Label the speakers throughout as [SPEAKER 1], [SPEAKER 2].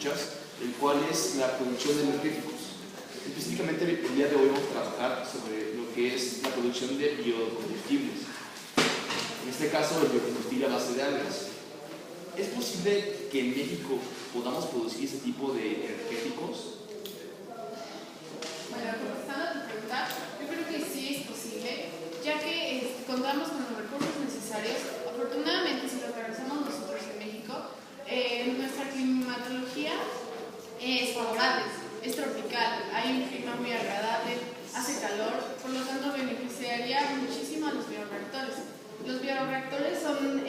[SPEAKER 1] muchas, el cual es la producción de energéticos. Específicamente el día de hoy vamos a trabajar sobre lo que es la producción de biocombustibles. En este caso, el biocombustible a base de algas. ¿Es posible que en México podamos producir ese tipo de energéticos?
[SPEAKER 2] Bueno, contestando a tu pregunta, yo creo que sí es posible, ya que contamos con los recursos necesarios. Afortunadamente, si lo realizamos nosotros en México, nuestra climatología es favorable, es tropical, hay un clima muy agradable, hace calor, por lo tanto beneficiaría muchísimo a los bioreactores. Los bioreactores son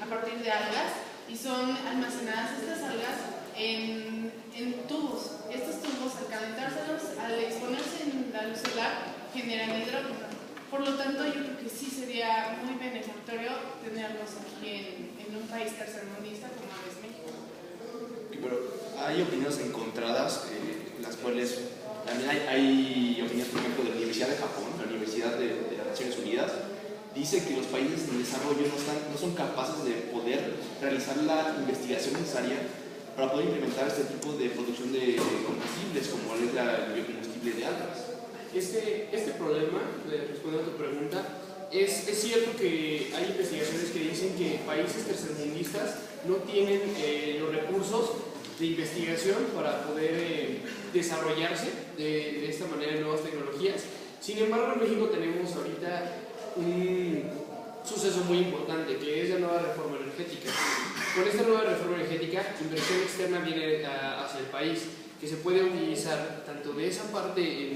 [SPEAKER 2] a partir de algas y son almacenadas estas algas en tubos. Estos tubos, al calentárselos, al exponerse en la luz solar, generan hidrógeno. Por lo tanto, yo creo que sí sería muy benefactorio tenerlos aquí en un país tercermundista como es México.
[SPEAKER 1] Pero hay opiniones encontradas, las cuales también hay opiniones, por ejemplo, de la Universidad de Japón, la Universidad de las Naciones Unidas, dice que los países en desarrollo no son capaces de poder realizar la investigación necesaria para poder implementar este tipo de producción de combustibles, como es el biocombustible de algas.
[SPEAKER 3] Este problema, respondiendo a tu pregunta, es cierto que hay investigaciones que dicen que países tercermundistas no tienen los recursos de investigación para poder desarrollarse de esta manera en nuevas tecnologías. Sin embargo, en México tenemos ahorita un suceso muy importante, que es la nueva reforma energética. Con esta nueva reforma energética, inversión externa viene hacia el país, que se puede utilizar tanto de esa parte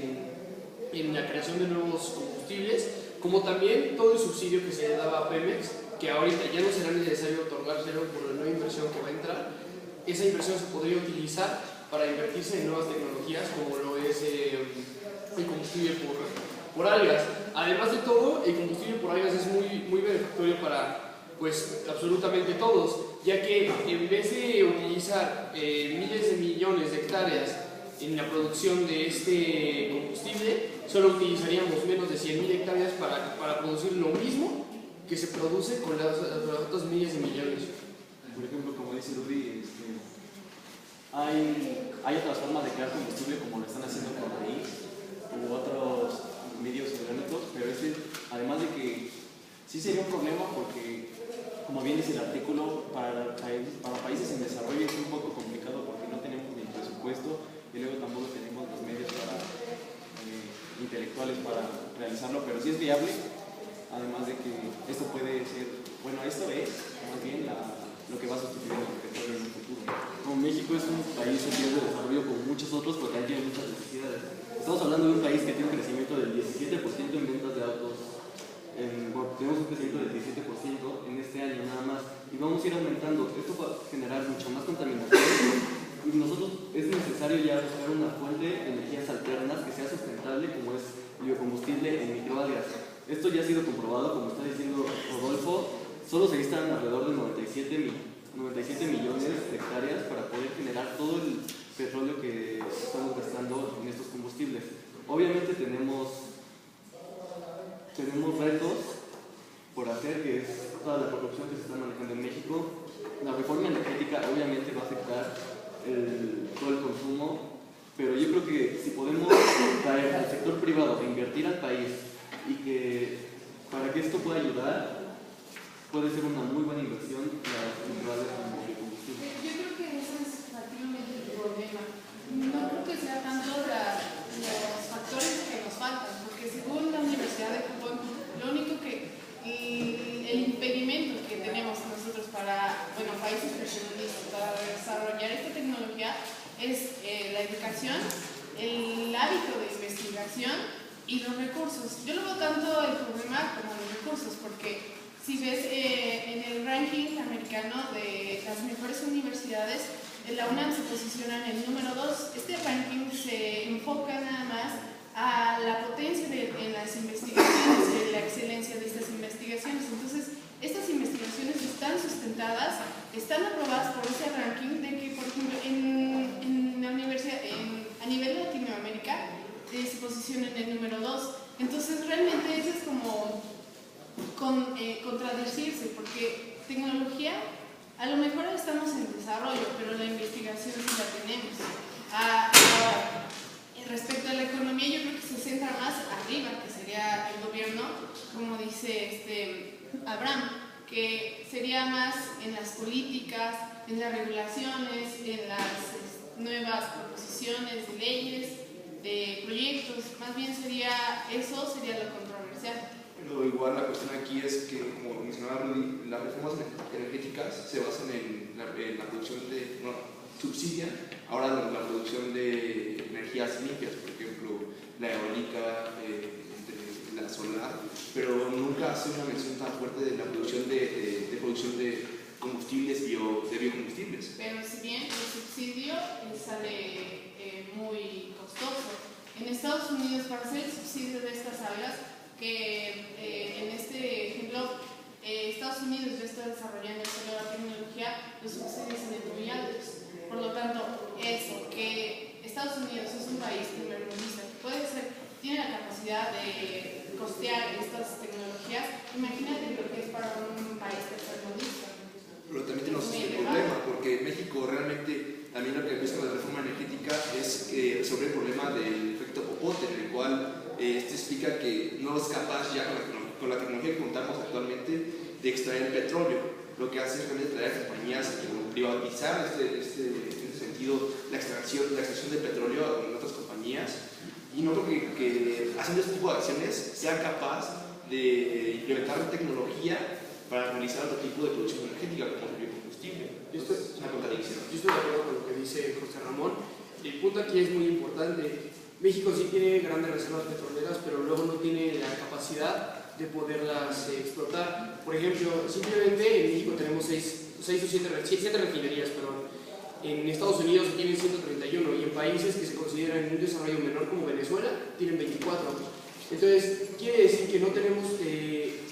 [SPEAKER 3] en la creación de nuevos combustibles, como también todo el subsidio que se le daba a Pemex, que ahorita ya no será necesario otorgárselo por la nueva inversión que va a entrar. Esa inversión se podría utilizar para invertirse en nuevas tecnologías, como lo es el combustible por algas. Además de todo, el combustible por algas es muy benefactorio para pues absolutamente todos, ya que en vez de utilizar miles de millones de hectáreas en la producción de este combustible, solo utilizaríamos menos de 100.000 hectáreas para producir lo mismo que se produce con las otras miles de millones.
[SPEAKER 4] Por ejemplo, como dice Rudy, hay otras formas de crear combustible como lo están haciendo con maíz u otros medios orgánicos, pero además de que sí sería un problema porque, como bien dice el artículo, para países en desarrollo es un poco complicado porque no tenemos ni presupuesto y luego tampoco tenemos los medios intelectuales para realizarlo, pero sí es viable, además de que esto puede ser, bueno, esto es más bien lo que va a sustituir el petróleo en el futuro. Como México es un país en vías de desarrollo como muchos otros, porque tiene muchas necesidades. Estamos hablando de un país que tiene un crecimiento del 17% en ventas de autos. Tenemos un crecimiento del 17% en este año nada más, y vamos a ir aumentando. Esto va a generar mucha más contaminación. Y nosotros es necesario ya buscar una fuente de energías alternas que sea sustentable, como es el biocombustible en microalgas. Esto ya ha sido comprobado, como está diciendo Rodolfo. Solo se necesitan alrededor de 97 millones de hectáreas para poder generar todo el petróleo que estamos gastando en estos combustibles. Obviamente tenemos retos por hacer, que es toda la corrupción que se está manejando en México. La reforma energética obviamente va a afectar todo el consumo, pero yo creo que si podemos traer al sector privado a invertir al país y que para que esto pueda ayudar, puede ser una muy buena inversión las microalgas como biocombustible.
[SPEAKER 2] Yo creo que ese es prácticamente el problema. No creo que sea tanto los factores que nos faltan, porque según la Universidad de Japón, lo único que el impedimento que tenemos nosotros países tercermundistas para desarrollar esta tecnología es la educación, el hábito de investigación y los recursos. Yo lo veo tanto el problema como los recursos, porque si ves en el ranking americano de las mejores universidades, la UNAM se posiciona en el número 2. Este ranking se enfoca nada más a la potencia en las investigaciones, en la excelencia de estas investigaciones. Entonces, estas investigaciones están sustentadas, están aprobadas por ese ranking de que, por ejemplo, en la universidad, a nivel de Latinoamérica, se posiciona en el número 2. Entonces, realmente eso es como contradecirse, porque tecnología, a lo mejor estamos en desarrollo, pero la investigación sí la sería más en las políticas, en las regulaciones, en las nuevas proposiciones de leyes, de proyectos. Más bien eso sería lo controversial.
[SPEAKER 1] Pero igual la cuestión aquí es que, como mencionaba Rudy, las reformas energéticas se basan en la producción de, no, subsidian ahora la producción de energías limpias, por ejemplo, la eólica, la solar, pero nunca hace una mención tan fuerte de la producción de combustibles, de biocombustibles.
[SPEAKER 2] Pero si bien el subsidio sale muy costoso, en Estados Unidos para hacer el subsidio de estas algas, que en este ejemplo Estados Unidos ya está desarrollando la tecnología, los subsidios son muy altos. Por lo tanto, eso, que Estados Unidos es un país primermundista, tiene la capacidad de costear estas tecnologías, imagínate lo que es para un país tercermundista.
[SPEAKER 1] Pero también tenemos un problema, porque México realmente, también lo que busca la reforma energética es sobre el problema del efecto popote, en el cual este explica que no es capaz ya con la tecnología que contamos actualmente de extraer petróleo. Lo que hace es realmente traer a compañías privatizar en este sentido la extracción de petróleo en otras compañías, y no creo que haciendo este tipo de acciones sea capaz de implementar tecnología para realizar otro tipo de producción energética como el biocombustible. Esto es una contradicción.
[SPEAKER 3] Yo estoy de acuerdo con lo que dice José Ramón. El punto aquí es muy importante. México sí tiene grandes reservas petroleras, pero luego no tiene la capacidad de poderlas explotar. Por ejemplo, simplemente en México tenemos 7 refinerías, perdón. En Estados Unidos tienen 131 y en países que se consideran en un desarrollo menor como Venezuela tienen 24. Entonces, quiere decir que no tenemos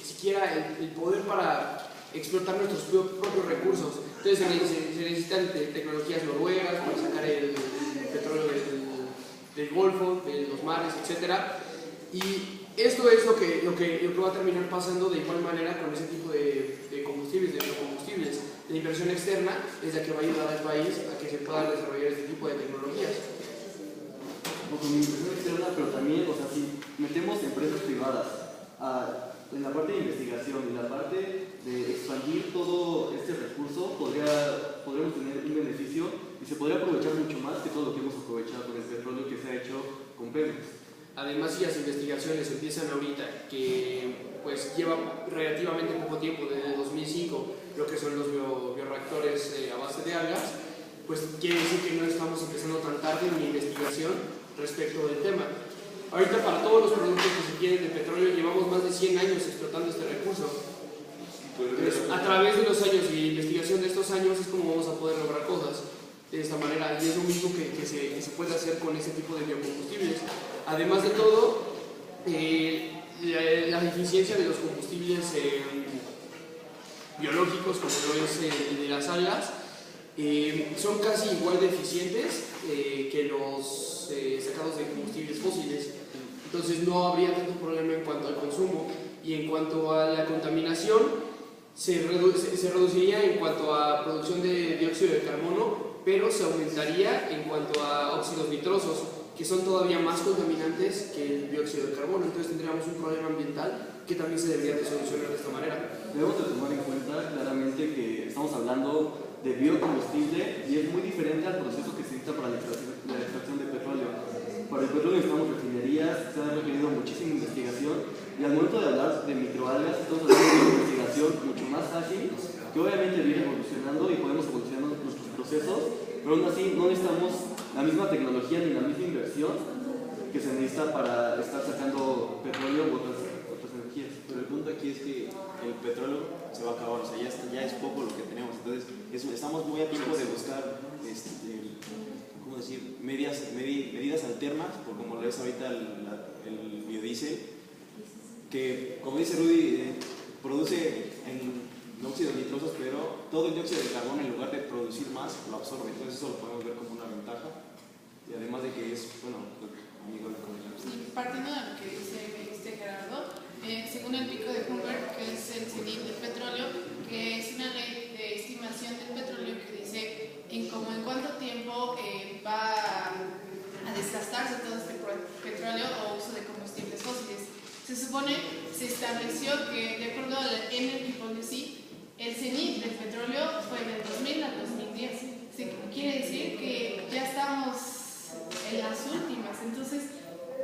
[SPEAKER 3] siquiera el poder para explotar nuestros propios recursos. Entonces se necesitan tecnologías noruegas para sacar el petróleo del Golfo, de los mares, etc. Y esto es lo que va a terminar pasando de igual manera con ese tipo de combustibles, de biocombustibles. La inversión externa es la que va a ayudar al país a que se pueda desarrollar este tipo de tecnologías.
[SPEAKER 4] Con inversión externa, pero también, o sea, si metemos empresas privadas en la parte de investigación y la parte de expandir todo este recurso, podríamos tener un beneficio y se podría aprovechar mucho más que todo lo que hemos aprovechado con el petróleo que se ha hecho con Pemex.
[SPEAKER 3] Además, si las investigaciones empiezan ahorita, que pues lleva relativamente poco tiempo, desde 2005, lo que son los bioreactores a base de algas, pues quiere decir que no estamos empezando tan tarde en la investigación respecto del tema. Ahorita para todos los productos que se quieren de petróleo llevamos más de 100 años explotando este recurso. Entonces, a través de los años y de investigación de estos años es como vamos a poder lograr cosas de esta manera, y es lo mismo que se puede hacer con este tipo de biocombustibles. Además de todo, la eficiencia de los combustibles biológicos, como lo es el de las algas, son casi igual de eficientes que los sacados de combustibles fósiles. Entonces no habría tanto problema en cuanto al consumo, y en cuanto a la contaminación se reduciría en cuanto a producción de dióxido de carbono, pero se aumentaría en cuanto a óxidos nitrosos, que son todavía más contaminantes que el dióxido de carbono. Entonces tendríamos un problema ambiental que también se debería de solucionar de esta manera.
[SPEAKER 4] Debemos de tomar en cuenta claramente que estamos hablando de biocombustible y es muy diferente al proceso que se necesita para la extracción de petróleo. Para el petróleo necesitamos refinerías, se ha requerido muchísima investigación, y al momento de hablar de microalgas estamos hablando de una investigación mucho más ágil, que obviamente viene evolucionando y podemos evolucionar nuestros procesos, pero aún así no necesitamos la misma tecnología ni la misma inversión que se necesita para estar sacando petróleo u otras energías.
[SPEAKER 5] Pero el punto aquí es que el petróleo se va a acabar, o sea, ya es poco lo que tenemos, entonces estamos muy a tiempo de buscar ¿cómo decir? medidas alternas, por como lo es ahorita el biodiesel, que, como dice Rudy, produce óxidos nitrosos, pero todo el dióxido de carbono, en lugar de producir más, lo absorbe. Entonces eso lo podemos ver como una ventaja, y además de que es, bueno, amigo de comunidad.
[SPEAKER 2] Sí, partiendo de lo que dice Gerardo, según el pico de Humber, que es el CENIP del petróleo, que es una ley de estimación del petróleo que dice en cuánto tiempo va a desgastarse todo este petróleo o uso de combustibles fósiles. Se estableció que, de acuerdo al Energy Policy, el cenit del petróleo fue del 2000 al 2010. Quiere decir que ya estamos en las últimas. Entonces,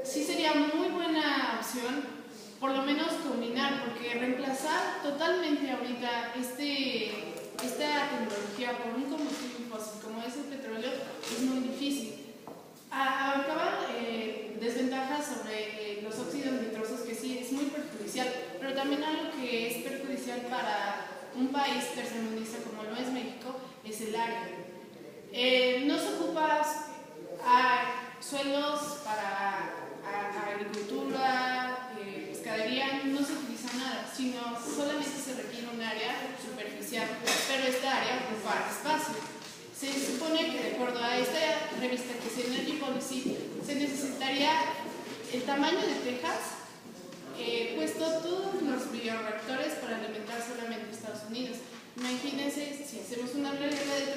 [SPEAKER 2] sí sería muy buena opción, por lo menos combinar, porque reemplazar totalmente ahorita esta tecnología por un combustible fósil como es el petróleo es muy difícil. Acaba desventajas sobre los óxidos nitrosos, que sí es muy perjudicial, pero también algo que es perjudicial para un país tercermundista como lo es México es el área. No se ocupa suelos para agricultura, pescadería, no se utiliza nada, sino solamente se requiere un área superficial, pero esta área ocupa espacio. Se supone que de acuerdo a esta revista que es Energy Policy, se necesitaría el tamaño de Texas, puesto todos los bioreactores para alimentar solamente Estados Unidos. Imagínense si hacemos una regla de